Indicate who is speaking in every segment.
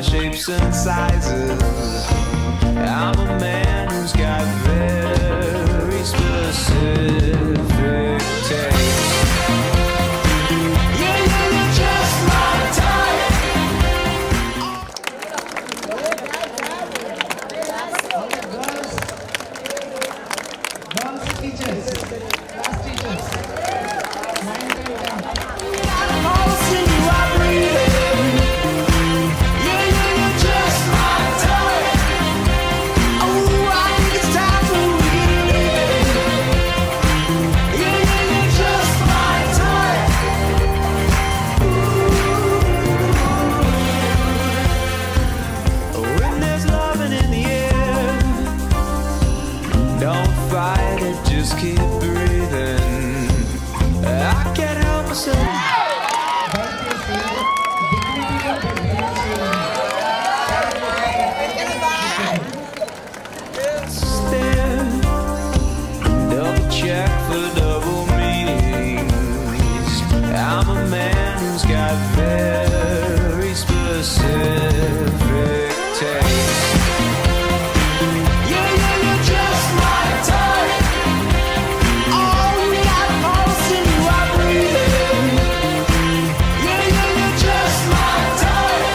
Speaker 1: shapes and sizes. I'm a man who's got very specific taste. Yeah, yeah, you're just my type.
Speaker 2: Girls teachers, class teachers, 9 till 10.
Speaker 1: Pulse in you, I breathe it. Yeah, yeah, you're just my type. Oh, I think it's time for me to leave. Yeah, yeah, you're just my type. When there's loving in the air, don't fight it, just keep breathing. I can't help myself. Stare, double check for double meanings. I'm a man who's got very specific taste. Yeah, yeah, you're just my type. Oh, we got pulse in you, I breathe it. Yeah, yeah, you're just my type.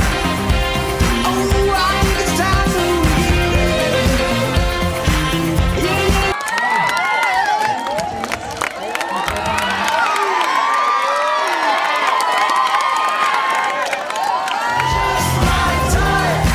Speaker 1: Oh, I think it's time to leave it. Yeah, yeah. Just my type.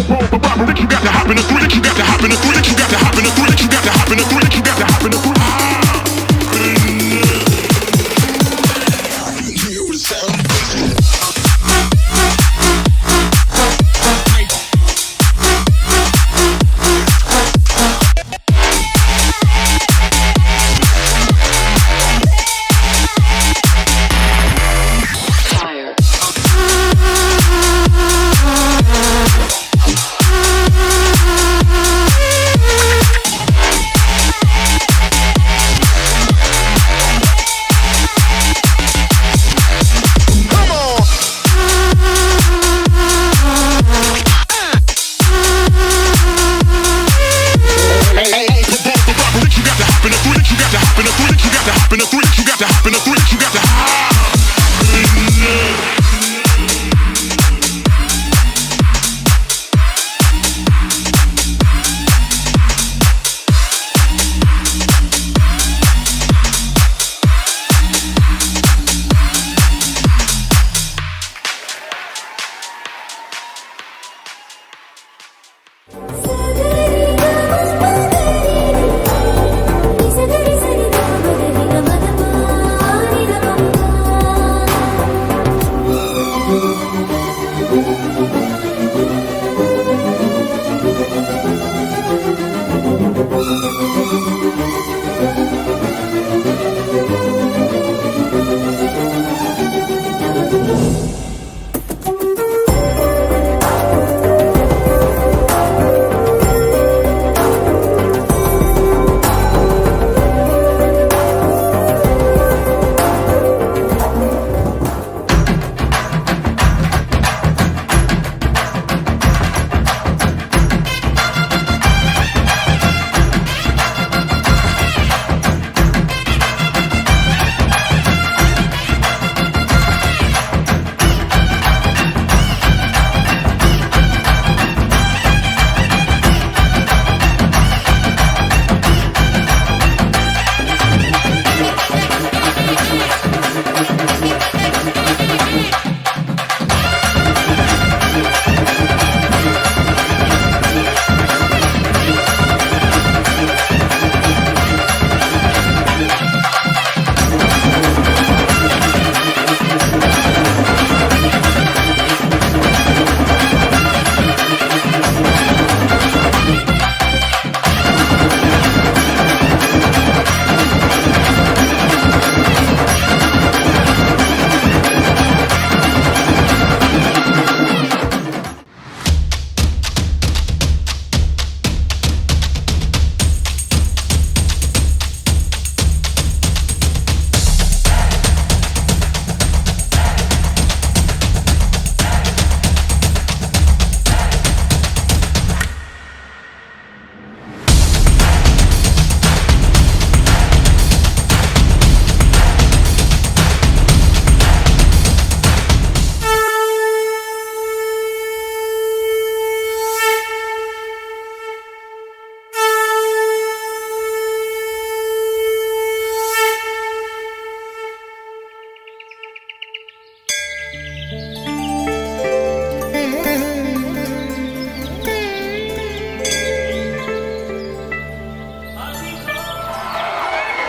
Speaker 3: roll the robbery. You got to hop in the three. You got to hop in the three. You got to hop in the three. You got to hop in the three. You got to hop in the three.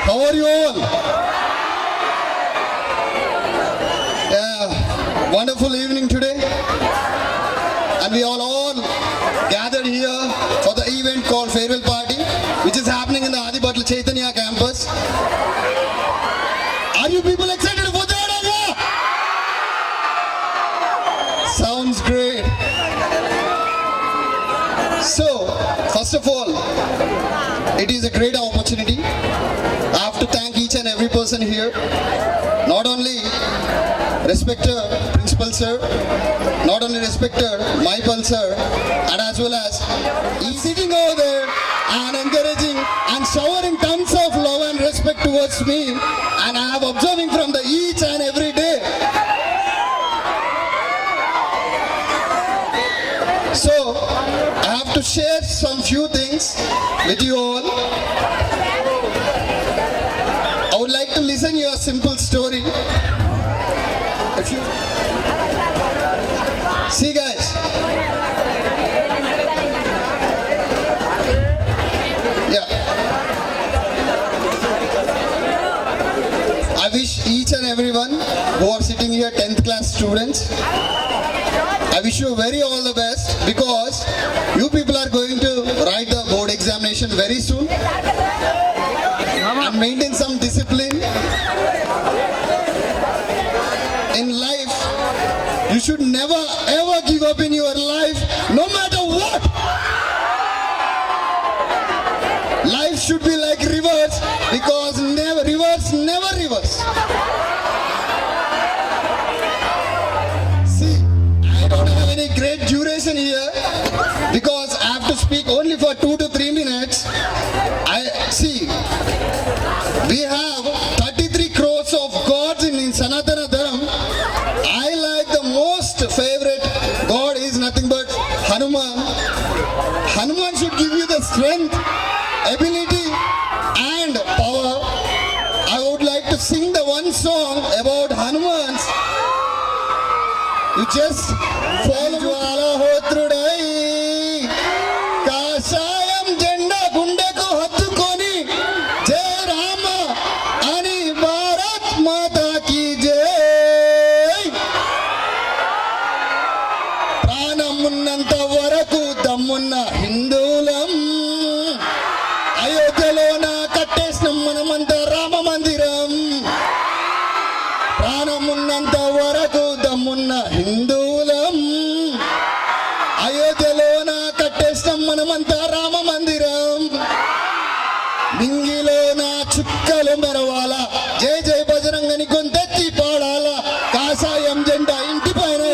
Speaker 4: How are you all? Yeah, wonderful evening today. And we all gathered here for the event called Farewell Party, which is happening in the Adi Butler Chaitanya campus. Are you people excited for that? Sounds great. So, first of all, it is a great opportunity. I have to thank each and every person here. Not only respected Principal Sir, not only respected Maipal Sir, and as well as he's sitting over there and encouraging and showering tons of love and respect towards me, and I am observing from the each and every day. So, I have to share some few things with you all. I would like to listen to your simple story. If you see, guys, dear 10th class students. I wish you very all the best because you people are going to write the board examination very soon and maintain some discipline. In life, you should never ever give up in your life, no matter what. Life should be like rivers because rivers never reverse. See, I don't have any great duration here because I have to speak only for 2 to 3 minutes. We have 33 crores of gods in Sanatana Dharam. I like the most favorite god is nothing but Hanuman. Hanuman should give you the strength, ability and power. I would like to sing the one song about Hanuman's. You just follow Jwalahotrudai Kashayam Jenda Gundeku Hattukoni Jai Rama Ani Bharat Mata Ki Jai. Pranamunnanta varaku dammunna Hindulam Ayodhyalona kattesnam manamanta Rama Mandiram. Pranamunnanta varaku dammunna Hindulam Ayodhyalona kattesnam manamanta Rama Mandiram. Ningilona chukkalu meravala Jai Jai Bajrangani gontetti paadala Kasayam jenda inti paina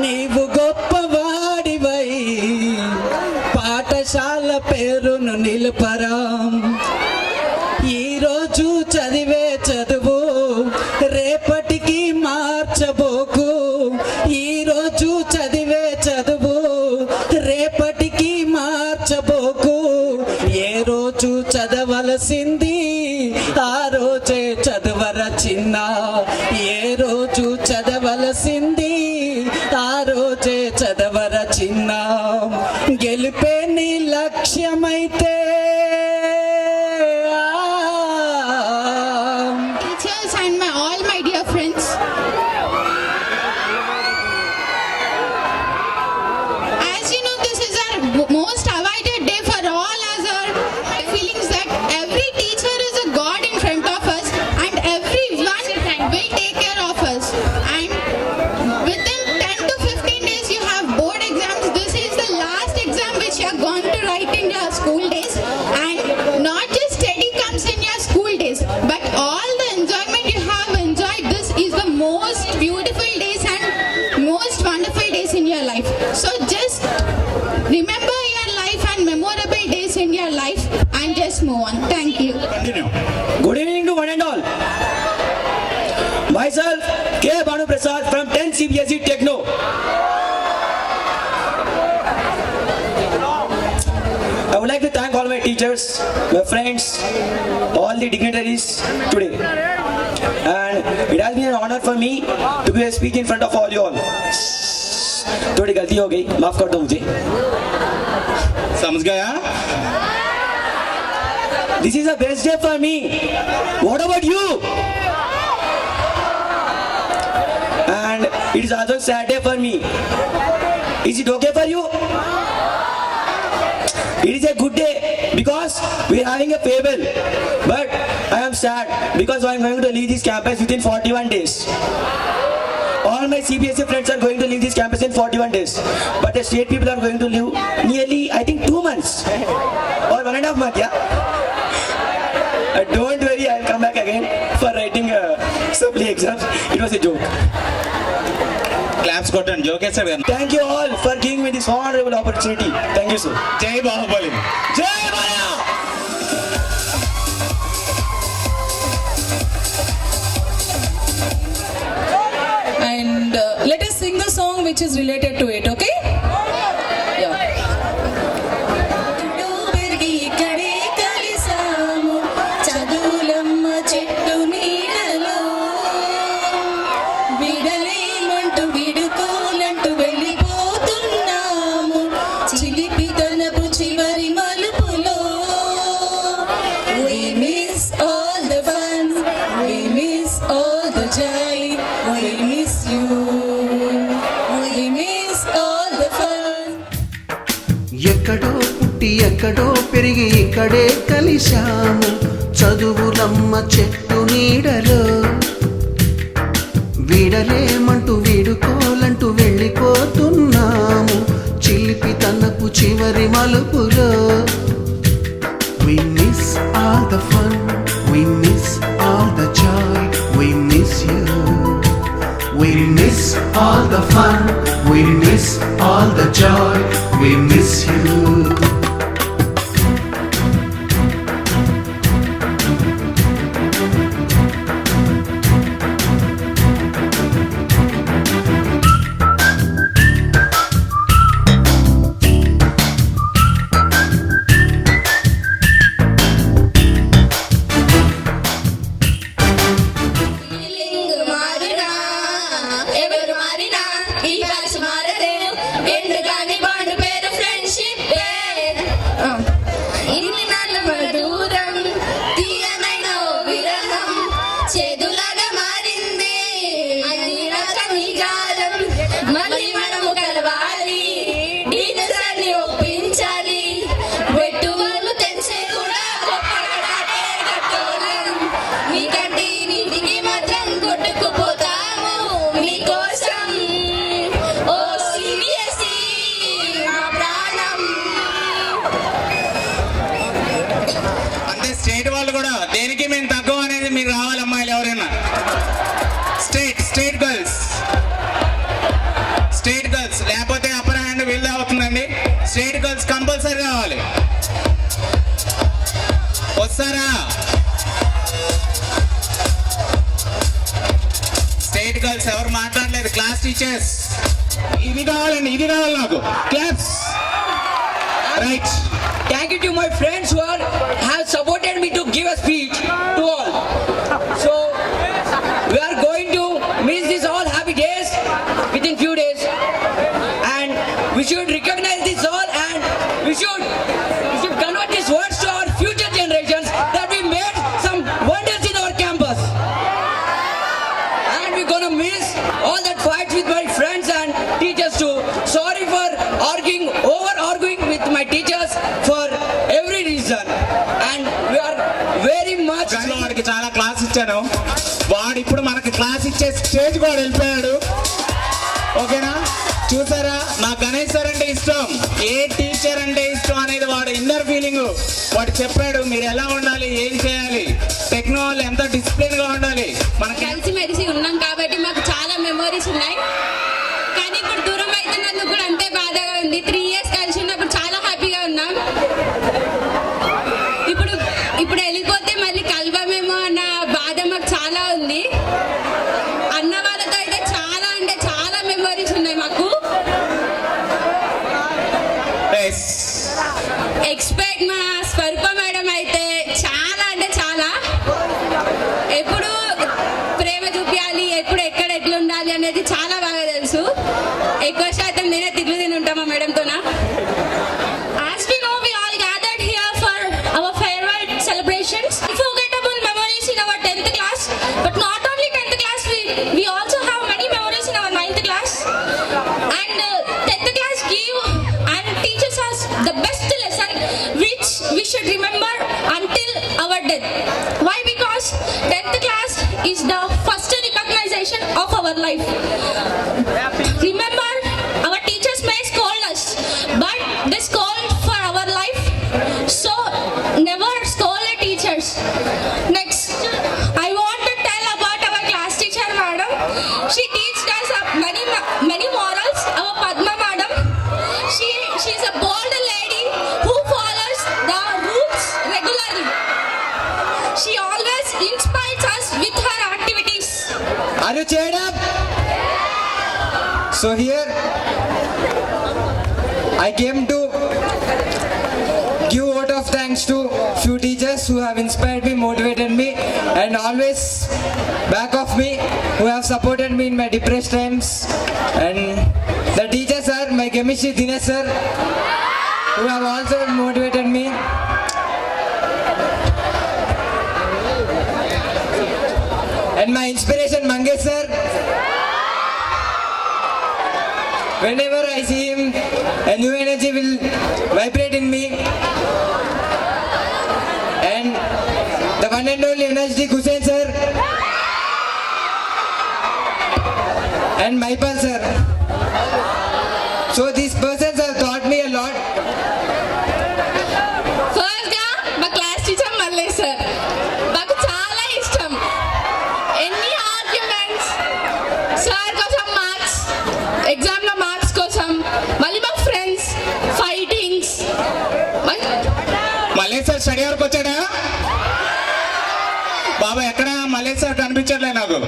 Speaker 2: నీవు గొప్పవాడివై పాఠశాల పేరును నిలుపరా. ఈరోజు చదివే చదువు రేపటికి మార్చబోకు. ఈరోజు చదివే చదువు రేపటికి మార్చబోకు. ఏ రోజు చదవలసింది ఆ రోజే చదవర చిన్న. ఏ రోజు చదవలసింది ఆ రోజే చదవర చిన్న. గెలిపే నీ లక్ష్యమైతే
Speaker 5: Teachers and all my dear friends, as you know, this is our most awaited day for all us. Our feelings that every teacher is a god in front of us, and everyone will take care of us. And within 10 to 15 days, you have board exams. This is the last exam which you are going to write in your school days, and not just study comes in your school days, but all the enjoyment you have enjoyed. This is the most beautiful days and most wonderful days in your life. So just remember your life and memorable days in your life and just move on. Thank you.
Speaker 6: Good evening to one and all. Myself, K. Banu Prasad from 10 CBSE Techno. I would like to thank all my teachers, my friends, all the dignitaries today. And it has been an honor for me to give a speech in front of all you all. थोड़ी गलती हो गई, माफ कर दो मुझे. समझ गया? This is the best day for me. What about you? And it is also a sad day for me. Is it okay for you? It is a good day because we are having a farewell. But I am sad because I am going to leave this campus within 41 days. All my CBSE friends are going to leave this campus in 41 days. But the state people are going to live nearly, I think, 2 months. Or 1.5 months, yeah? Don't worry, I'll come back again for writing supply exams. It was a joke.
Speaker 7: Claps కొట్టండి జోకేశారు కదా.
Speaker 6: Thank you all for giving me this honorable opportunity. Thank you, sir.
Speaker 7: జై Baahubali.
Speaker 6: Jai Maya!
Speaker 8: And let us sing the song which is related to it, okay? Yeah.
Speaker 9: పెరిగి ఇక్కడే కలిసాము చదువులమ్మ చెట్టు నీడలో విడలేమంటూ విడుకోలంటూ వెళ్ళిపోతున్నాము చిలిపి తనపు చివరి మలుపులో we miss all the fun
Speaker 7: పెరిగి ఇక్కడే కలిశాము చదువులమ్మ చెట్టు నీడలో వీడలేమంటూ వీడుకోలంటూ వెళ్ళిపోతున్నాము చిలిపి తనపు చివరి మలుపులో We miss all the fun, we miss all the joy, we miss you. We miss all the fun, we miss all the joy, we miss you.
Speaker 9: Feeling మారినా ఎవరు మారినా ఈ భాష మారదే ఎందుకని బాండ్ పేరు ఫ్రెండ్షిప్ ఇన్ని నాన్న మన దూరం తీయనైన ఓ విరహం చేదులాగా మారింది అది రకమి గారం మళ్ళీ మనము కలవాలి డీనసాన్ని ఒప్పించాలి వెట్టు వాళ్ళు తెచ్చే కూడా గొప్పగానే కట్టోలం మీకంటే నీటికి మాత్రం కొట్టుకుపోతాము మీకోసం ఓ సిబిఎస్ఈ నా ప్రాణం
Speaker 10: అంటే స్టేట్ వాళ్ళు కూడా దేనికి మేము తక్కువ అనేది మీరు రావాలి అమ్మాయిలు ఎవరైనా స్టేట్ గర్ల్స్ లేకపోతే అప్పర్ హ్యాండ్ వీళ్ళే అవుతుందండి స్టేట్ గర్ల్స్ కంపల్సరీ రావాలి వస్తారా స్టేట్ గర్ల్స్ ఎవరు మాట్లాడలేదు క్లాస్ టీచర్స్ ఇది కావాలండి ఇది కావాలి నాకు claps right
Speaker 2: Thank you to my friends who have supported me to give a speech to all. So we are going to miss these all happy days within few days, and we should recognize this all, and we should convert these words to our future generations that we made some wonders in our campus. And we're gonna miss all that fights with my friends and teachers too. Sorry for arguing with my teachers for every reason, and we are very much.
Speaker 10: కానీ వాడికి చాలా class ఇచ్చాను వాడు ఇప్పుడు మనకి class ఇచ్చే stage కూడా వెళ్ళిపోయాడు ఓకేనా చూసారా నాకు గణేష్ సార్ అంటే ఇష్టం ఏ టీచర్ అంటే ఇష్టం అనేది వాడు ఇన్నర్ ఫీలింగ్ వాడు చెప్పాడు మీరు ఎలా ఉండాలి ఏం చేయాలి టెక్నాలజీ ఎంత డిసిప్లిన్ గా ఉండాలి మనకి
Speaker 5: కలిసి మెలిసి ఉన్నాం కాబట్టి మాకు చాలా మెమరీస్ ఉన్నాయి కానీ ఇప్పుడు దూరం అవుతున్నందుకు కూడా అంతే బాధగా ఉంది 3 years కలిసి ఉన్నప్పుడు చాలా హ్యాపీగా ఉన్నాం ఇప్పుడు వెళ్ళిపోతే మళ్ళీ కలవమేమో అన్న బాధ మాకు చాలా ఉంది అన్న వాళ్ళతో అయితే చాలా అంటే చాలా మెమరీస్ ఉన్నాయి మాకు ఎక్స్పెక్ట్ మా స్వరూప మేడం అయితే చాలా అంటే చాలా ఎప్పుడు ప్రేమ చూపించాలి ఎప్పుడు ఎక్కడ ఎట్లా ఉండాలి అనేది చాలా బాగా తెలుసు ఎక్కువ శాతం నేనే తిట్లు తిని ఉంటామా మేడంతోనా As we know, we all gathered here for our farewell celebrations. Unforgettable memories in our 10th class, but not only 10th class, we also have many memories in our 9th class. And 10th class give and teaches us the best lesson which we should remember until our death. Why? Because 10th class is the first recognition of our life. Remember, our teachers may scold us, but they scold for our life. So never scold the teachers. Next, I want to tell about our class teacher, madam. She teaches us many morals. Our Padma madam, she is a bold lady who follows the rules regularly. She always inspires us with her activities.
Speaker 6: Are you cheered up? So here I came to give vote of thanks to few teachers who have inspired me, motivated me, and always back of me, who have supported me in my depressed times. And the teachers are my chemistry Dinesh sir, who have also motivated me. And my inspiration Mangesh sir. Whenever I see him, a new energy will vibrate in me.
Speaker 2: and Maipal sir. So these persons have taught me a lot.
Speaker 5: First గా మా class teacher Mallesh sir మాకు చాలా ఇష్టం. ఎన్ని arguments sir కోసం marks, exam లో marks కోసం, మళ్ళీ మా friends fightings.
Speaker 10: Mallesh sir study వరకు వచ్చాడా? బాబా ఎక్కడ మల్లేష్ సార్ కనిపించట్లే నాకు.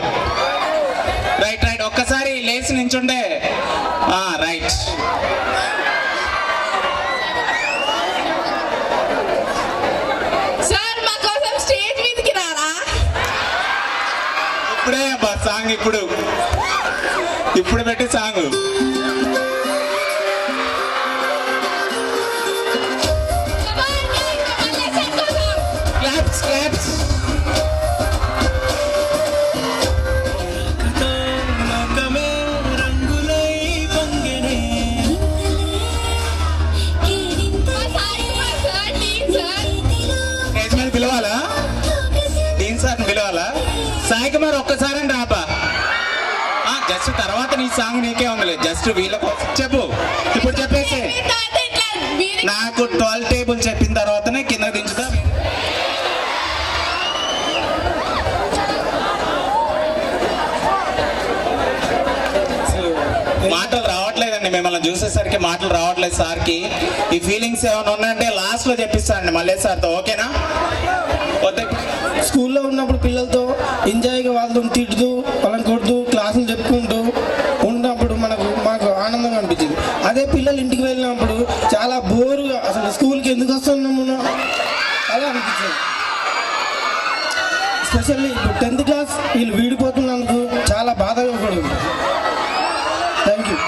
Speaker 10: రైట్ రైట్, ఒక్కసారి లేచి నించుండే. రైట్.
Speaker 5: సార్ మా కోసం స్టేజ్ మీదకి రారా?
Speaker 10: ఇప్పుడే అబ్బా సాంగ్, ఇప్పుడు పెట్టి సాంగ్. Claps claps. స్టేజ్ మీద పిలవాలా? డీన్ సార్ని పిలవాలా? సాయి కుమార్ ఒక్కసారి అని రాపా. జస్ట్ తర్వాత నీ సాంగ్ నీకే ఉందిలే, జస్ట్ వీళ్ళ కోసం చెప్పు. ఇప్పుడు చెప్పేసి నాకు 12 టేబుల్ చెప్పిన తర్వాతనే కింద దించుతా. మాటలు రావట్లేదండి, మిమ్మల్ని చూసేసరికి మాటలు రావట్లేదు సార్కి. ఈ ఫీలింగ్స్ ఏమైనా ఉన్నాయంటే లాస్ట్లో చెప్పిస్తానండి మల్లేష్ సార్తో, ఓకేనా?
Speaker 11: స్కూల్లో ఉన్నప్పుడు పిల్లలతో ఎంజాయ్గా వాళ్ళతో తిడుతూ వాళ్ళని కొడుతూ క్లాసులు చెప్పుకుంటూ ఉన్నప్పుడు మాకు ఆనందంగా అనిపించింది. అదే పిల్లలు ఇంటికి వెళ్ళినప్పుడు చాలా బోరుగా, అసలు స్కూల్కి ఎందుకు వస్తున్నాము అలా అనిపించింది. స్పెషల్లీ ఇప్పుడు 10th క్లాస్ వీళ్ళు వీడిపోతున్నందుకు చాలా బాధగా కూడా ఉంది. Thank you.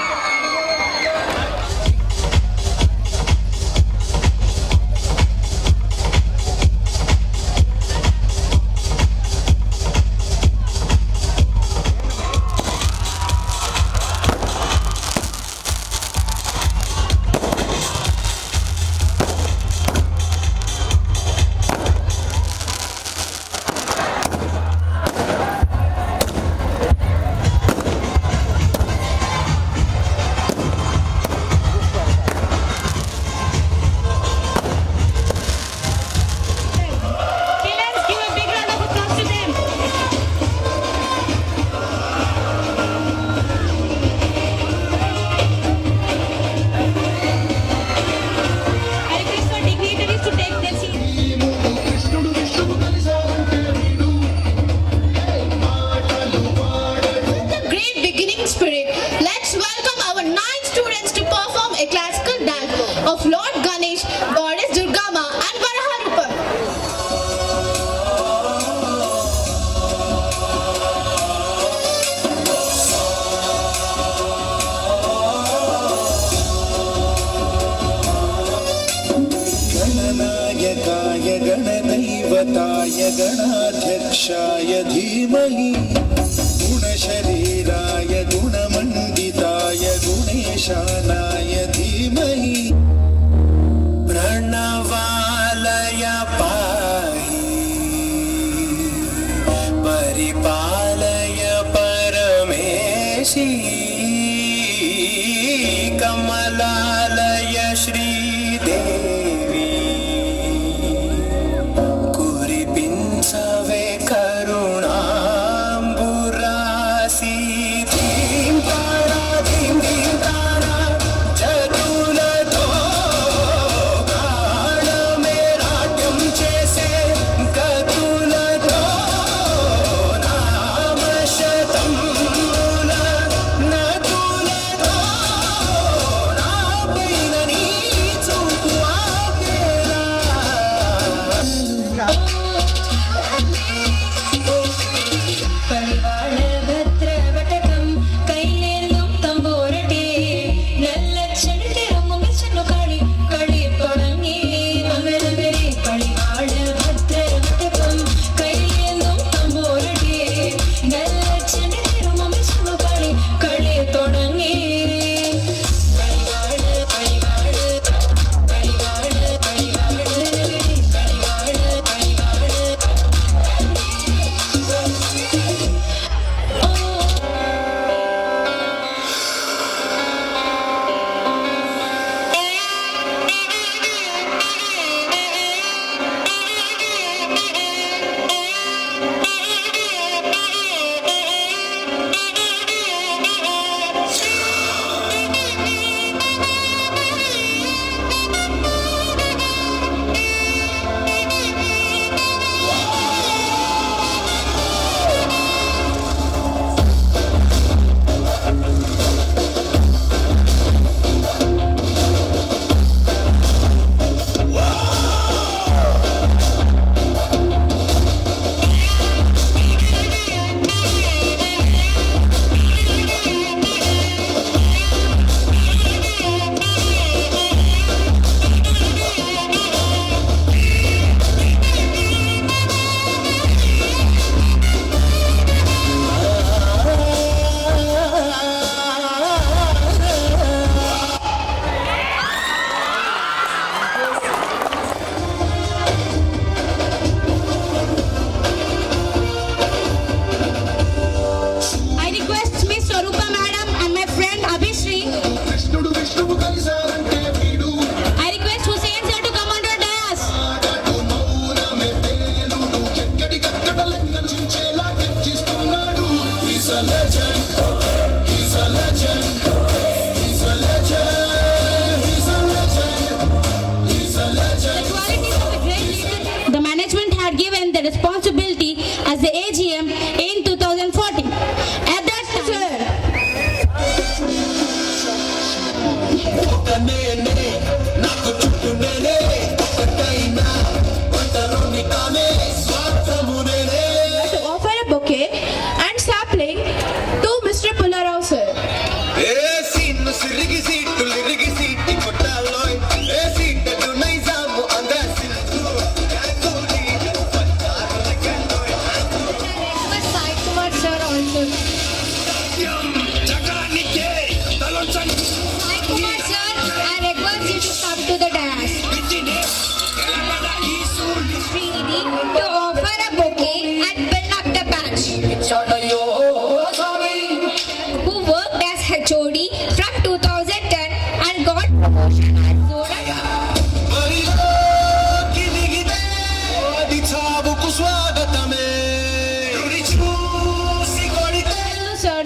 Speaker 7: गणाध्यक्षाय धीमहि गुणशरीराय गुणमण्डिताय गुणेशानाय धीमहि प्रणवालय पाहि परिपालय परमेशि कमलालय श्रीदेवी कुरिपिंसवे करुणाम्बुरासी धीं तारा चतुलतो गाढमे नाट्यं చేసే కతులతో నామశతంబుల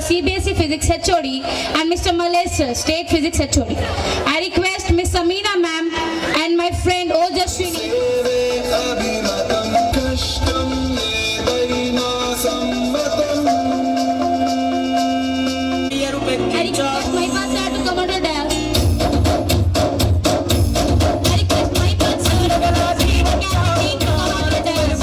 Speaker 5: CBSE Physics HOD and Mr. Malesh sir, State Physics HOD. I request Miss Amina ma'am and my friend Ojashwini. I request Mahipal sir to come on the dais. I request Mahipal sir to come on the dais.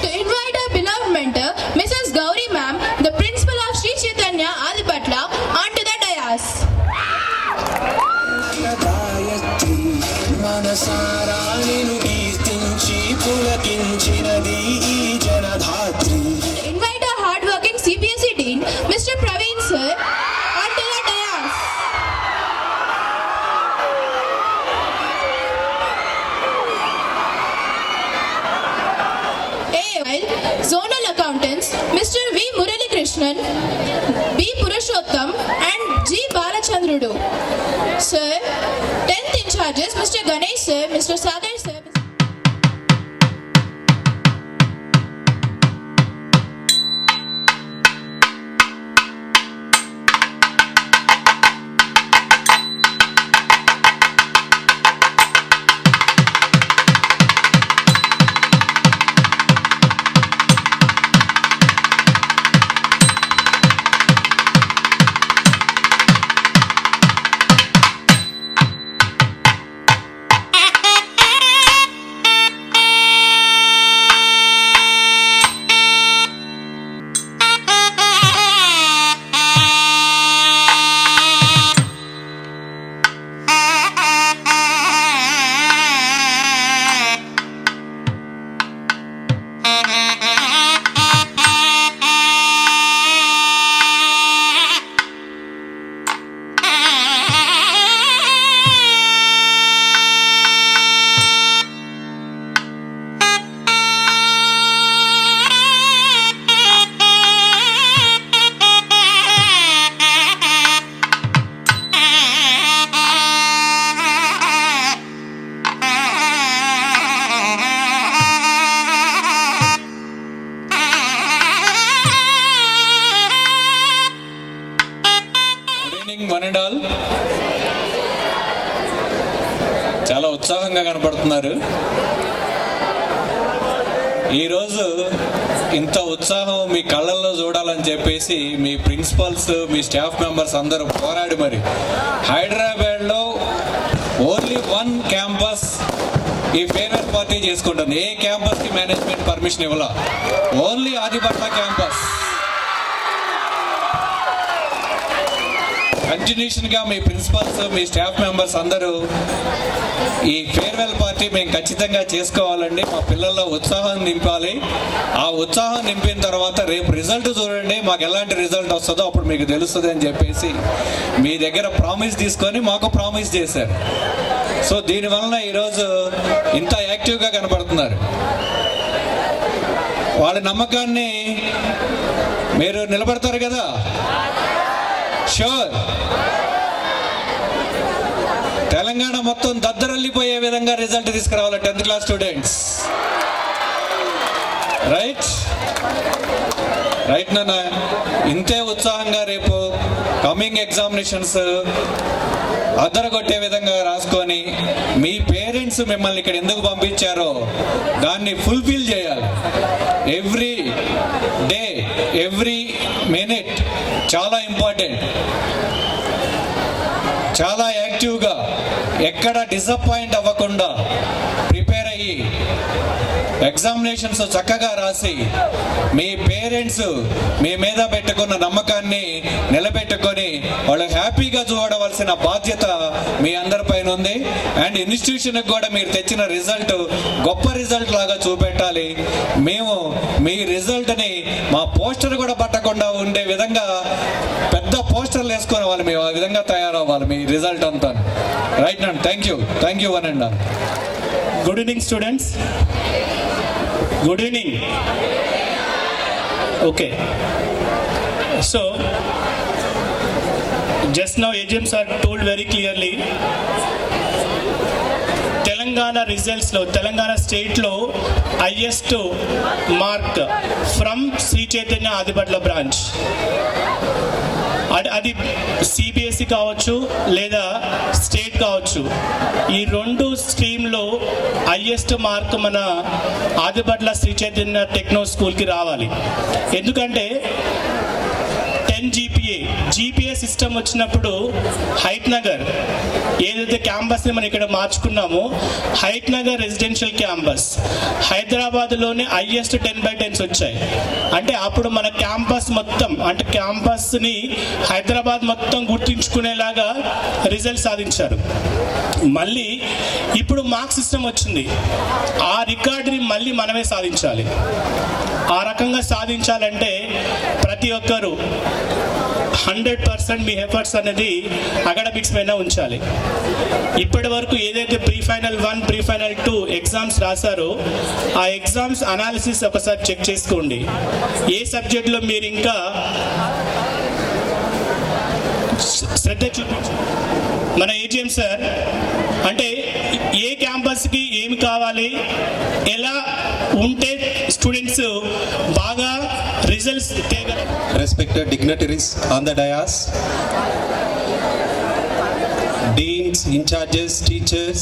Speaker 9: To invite our beloved mentor, Mrs. Gauri ma'am, the principal of Sri Chaitanya Adipatla, onto the dais. Invite our hard-working CBSE Dean, Mr. Praveen sir, onto the dais. Zonal accountants, Mr. V. Murali Krishnan, B. Purushottam, and G. Balachandrudu. Sir, 10th in charges, Mr. Ganesh sir, Mr. Sagar sir.
Speaker 12: One and all చాలా ఉత్సాహంగా కనపడుతున్నారు. ఈరోజు ఇంత ఉత్సాహం మీ కళ్ళల్లో చూడాలని చెప్పేసి మీ principles, మీ staff members అందరూ పోరాడి మరి హైదరాబాద్లో ఓన్లీ వన్ క్యాంపస్ ఈ ఫేర్వెల్ పార్టీ చేసుకుంటుంది. ఏ క్యాంపస్కి మేనేజ్మెంట్ పర్మిషన్ ఇవ్వాల, ఓన్లీ ఆదిపట్ల క్యాంపస్. కంటిన్యూషన్గా మీ ప్రిన్సిపల్స్, మీ స్టాఫ్ మెంబర్స్ అందరూ ఈ ఫేర్వెల్ పార్టీ మేము ఖచ్చితంగా చేసుకోవాలండి. మా పిల్లల్లో ఉత్సాహం నింపాలి. ఆ ఉత్సాహం నింపిన తర్వాత రేపు రిజల్ట్ చూడండి, మాకు ఎలాంటి రిజల్ట్ వస్తుందో అప్పుడు మీకు తెలుస్తుంది అని చెప్పేసి మీ దగ్గర ప్రామిస్ తీసుకొని మాకు ప్రామిస్ చేశారు. సో దీనివలన ఈరోజు ఇంత యాక్టివ్గా కనపడుతున్నారు. వాళ్ళ నమ్మకాన్ని మీరు నిలబడతారు కదా? షూర్. తెలంగాణ మొత్తం దద్దరల్లిపోయే విధంగా రిజల్ట్ తీసుకురావాలి 10th class students. Right right నాన్న, ఇంతే ఉత్సాహంగా రేపు కమింగ్ ఎగ్జామినేషన్స్ అద్దరగొట్టే విధంగా రాసుకొని మీ పేరెంట్స్ మిమ్మల్ని ఇక్కడ ఎందుకు పంపించారో దాన్ని ఫుల్ఫిల్ చేయాలి. ఎవ్రీ డే, ఎవ్రీ మినిట్ చాలా ఇంపార్టెంట్. చాలా యాక్టివ్గా, ఎక్కడ డిసప్పాయింట్ అవ్వకుండా ప్రిపేర్ అయ్యి ఎగ్జామినేషన్స్ చక్కగా రాసి మీ పేరెంట్స్ మీ మీద పెట్టుకున్న నమ్మకాన్ని నిలబెట్టుకొని వాళ్ళు హ్యాపీగా చూడవలసిన బాధ్యత మీ అందరిపైన ఉంది. అండ్ ఇన్స్టిట్యూషన్కి కూడా మీరు తెచ్చిన రిజల్ట్ గొప్ప రిజల్ట్ లాగా చూపెట్టాలి. మేము మీ రిజల్ట్ని మా పోస్టర్ కూడా పట్టకుండా ఉండే విధంగా పెద్ద పోస్టర్లు వేసుకునే వాళ్ళు మేము ఆ విధంగా తయారవ్వాలి మీ రిజల్ట్ అంతా. Right and thank you one and all.
Speaker 13: Good evening students. Good evening. Okay. So, just now agents are told very clearly Telangana రిజల్ట్స్లో తెలంగాణ స్టేట్లో highest mark from Sri Chaitanya Adibatla branch. అది సిబిఎస్ఈ కావచ్చు లేదా స్టేట్ కావచ్చు, ఈ రెండు స్ట్రీమ్లో హైయెస్ట్ మార్క్ మన ఆదిబట్ల శ్రీ చైతన్య టెక్నో స్కూల్కి రావాలి. ఎందుకంటే 10 జీపీఏ సిస్టమ్ వచ్చినప్పుడు హైట్ నగర్ ఏదైతే క్యాంపస్ని మనం ఇక్కడ మార్చుకున్నామో, హైట్ నగర్ రెసిడెన్షియల్ క్యాంపస్ హైదరాబాద్లోనే హైయెస్ట్ 10/10s వచ్చాయి. అంటే అప్పుడు మన క్యాంపస్ మొత్తం, అంటే క్యాంపస్ని హైదరాబాద్ మొత్తం గుర్తించుకునేలాగా రిజల్ట్ సాధించారు. మళ్ళీ ఇప్పుడు మార్క్ సిస్టమ్ వచ్చింది, ఆ రికార్డుని మళ్ళీ మనమే సాధించాలి. ఆ రకంగా సాధించాలంటే ప్రతి ఒక్కరూ 100% మీ ఎఫర్ట్స్ అనేది అకాడమిక్స్ పైన ఉంచాలి. ఇప్పటి వరకు ఏదైతే pre final 1, pre final 2 exams రాశారో ఆ ఎగ్జామ్స్ అనాలిసిస్ ఒకసారి చెక్ చేసుకోండి. ఏ సబ్జెక్ట్లో మీరు ఇంకా శ్రద్ధ మన ఏజిఎం సార్ అంటే ఏ క్యాంపస్కి ఏమి కావాలి, ఎలా ఉంటే స్టూడెంట్స్ బాగా results తేగలరు.
Speaker 14: Respected dignitaries on the dais, deans, in charges, teachers,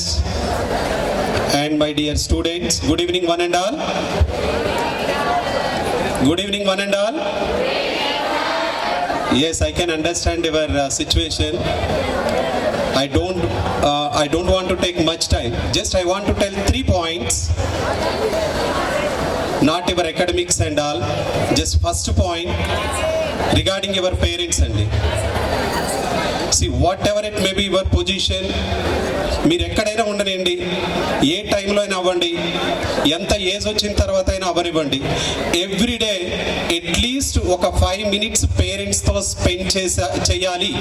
Speaker 14: and my dear students, good evening one and all. Good evening one and all. Yes, I can understand your situation. I don't want to take much time. Just I want to tell 3 points. Not your academics and all. Just first point regarding your parents అండి. See, whatever it may be your position, మీరు ఎక్కడైనా ఉండనండి, ఏ టైంలో అయినా అవ్వండి, ఎంత age వచ్చిన తర్వాత అయినా అవ్వనివ్వండి, ఎవ్రీడే అట్లీస్ట్ ఒక 5 minutes పేరెంట్స్తో స్పెండ్ చేయాలి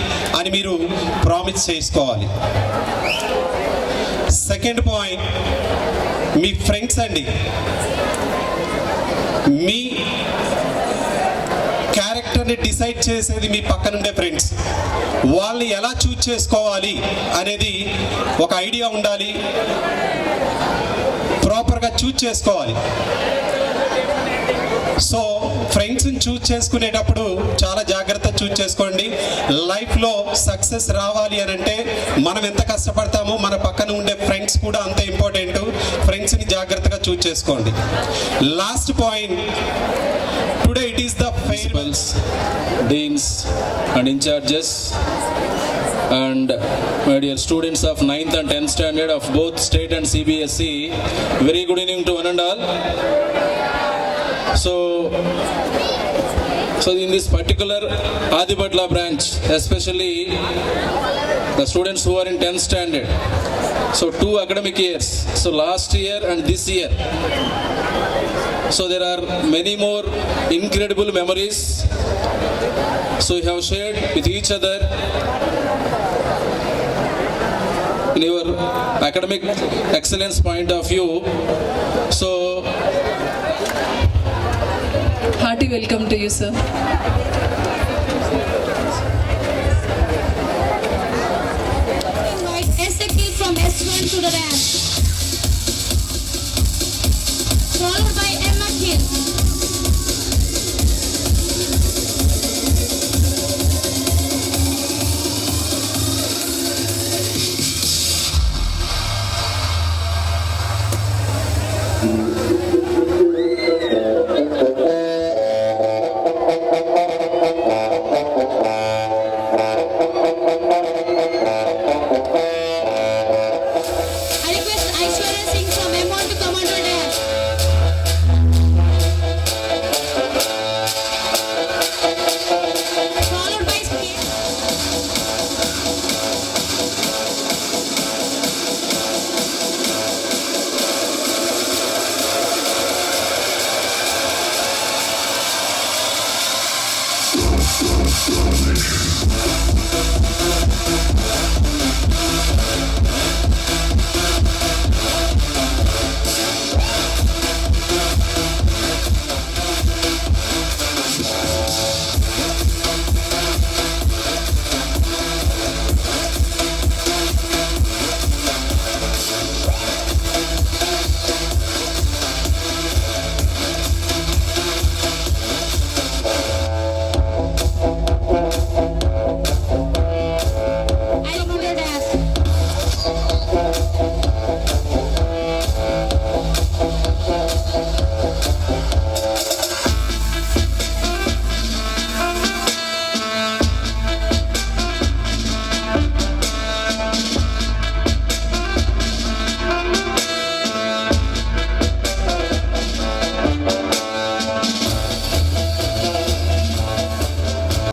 Speaker 14: అని మీరు ప్రామిస్ చేసుకోవాలి. సెకండ్ పాయింట్, మీ ఫ్రెండ్స్ అండి, మీ క్యారెక్టర్ని డిసైడ్ చేసేది మీ పక్కనుండే ఫ్రెండ్స్. వాళ్ళని ఎలా చూజ్ చేసుకోవాలి అనేది ఒక ఐడియా ఉండాలి, ప్రాపర్గా చూజ్ చేసుకోవాలి. సో ఫ్రెండ్స్ని చూజ్ చేసుకునేటప్పుడు చాలా జాగ్రత్త చూజ్ చేసుకోండి. లైఫ్లో సక్సెస్ రావాలి అని అంటే మనం ఎంత కష్టపడతామో మన పక్కన ఉండే ఫ్రెండ్స్ కూడా అంతే ఇంపార్టెంట్. ఫ్రెండ్స్ని జాగ్రత్తగా చూజ్ చేసుకోండి. Last point, today it is the
Speaker 12: Principals, deans and in charges and my dear students of 9th and 10th standard of both state and CBSE, very good evening to one and all. So in this particular Adibadla branch, especially the students who are in 10th standard, so 2 academic years, so last year and this year, so there are many more incredible memories so you have shared with each other in your academic excellence point of view. So
Speaker 8: Hearty welcome to you, sir.
Speaker 5: Invite SK from S1 to the dance, followed by Emma King.